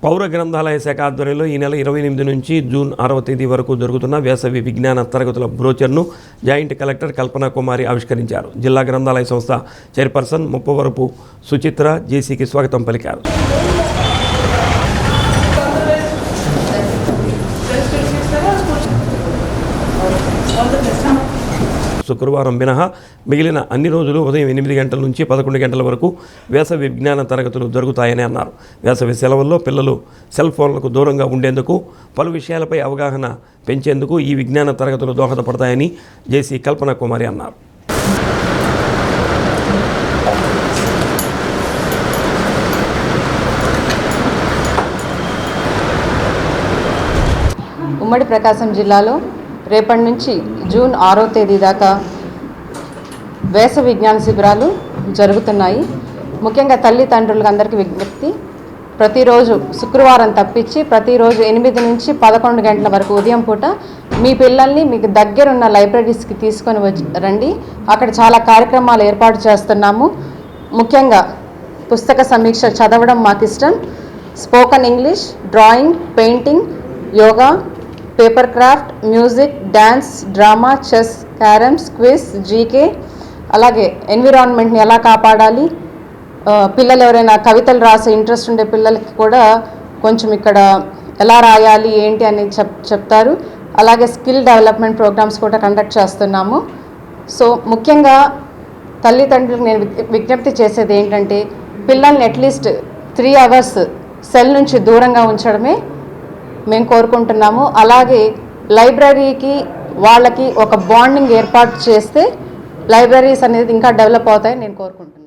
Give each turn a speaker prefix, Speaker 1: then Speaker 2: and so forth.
Speaker 1: పౌర గ్రంథాలయ శాఖ ఆధ్వర్యంలో ఈ నెల 28 నుంచి జూన్ 6వ తేదీ వరకు జరుగుతున్న వేసవి విజ్ఞాన తరగతుల బ్రోచర్ను జాయింట్ కలెక్టర్ కల్పనా కుమారి ఆవిష్కరించారు. జిల్లా గ్రంథాలయ సంస్థ చైర్పర్సన్ ముప్పవరపు సుచిత్ర జేసీకి స్వాగతం పలికారు. శుక్రవారం మినహా మిగిలిన అన్ని రోజులు ఉదయం 8 గంటల నుంచి 11 గంటల వరకు వేసవి విజ్ఞాన తరగతులు జరుగుతాయని అన్నారు. వేసవి సెలవుల్లో పిల్లలు సెల్ ఫోన్లకు దూరంగా ఉండేందుకు, పలు విషయాలపై అవగాహన పెంచేందుకు ఈ విజ్ఞాన తరగతులు దోహదపడతాయని జేసీ కల్పనా కుమారి అన్నారు.
Speaker 2: ఉమ్మడి ప్రకాశం జిల్లాలో రేపటి నుంచి జూన్ 6వ తేదీ దాకా వేసవి విజ్ఞాన శిబిరాలు జరుగుతున్నాయి. ముఖ్యంగా తల్లిదండ్రులకు అందరికీ విజ్ఞప్తి, ప్రతిరోజు శుక్రవారం తప్పించి ప్రతిరోజు 8 నుంచి 11 గంటల వరకు ఉదయం పూట మీ పిల్లల్ని మీకు దగ్గరున్న లైబ్రరీస్కి తీసుకొని రండి. అక్కడ చాలా కార్యక్రమాలు ఏర్పాటు చేస్తున్నాము. ముఖ్యంగా పుస్తక సమీక్ష చదవడం మాకు ఇష్టం. Spoken English, drawing, painting, yoga, paper craft, music, dance, drama, chess, carroms, quiz, GK, అలాగే ఎన్విరాన్మెంట్ని ఎలా కాపాడాలి, పిల్లలు ఎవరైనా కవితలు రాసే ఇంట్రెస్ట్ ఉండే పిల్లలకి కూడా కొంచెం ఇక్కడ ఎలా రాయాలి ఏంటి అని చెప్తారు. అలాగే స్కిల్ డెవలప్మెంట్ ప్రోగ్రామ్స్ కూడా కండక్ట్ చేస్తున్నాము. సో ముఖ్యంగా తల్లిదండ్రులకు నేను విజ్ఞప్తి చేసేది ఏంటంటే, పిల్లల్ని అట్లీస్ట్ 3 అవర్స్ సెల్ నుంచి దూరంగా ఉంచడమే మేము కోరుకుంటున్నాము. అలాగే లైబ్రరీకి వాళ్ళకి ఒక బాండింగ్ ఏర్పాటు చేస్తే లైబ్రరీస్ అనేది ఇంకా డెవలప్ అవుతాయని నేను కోరుకుంటున్నాను.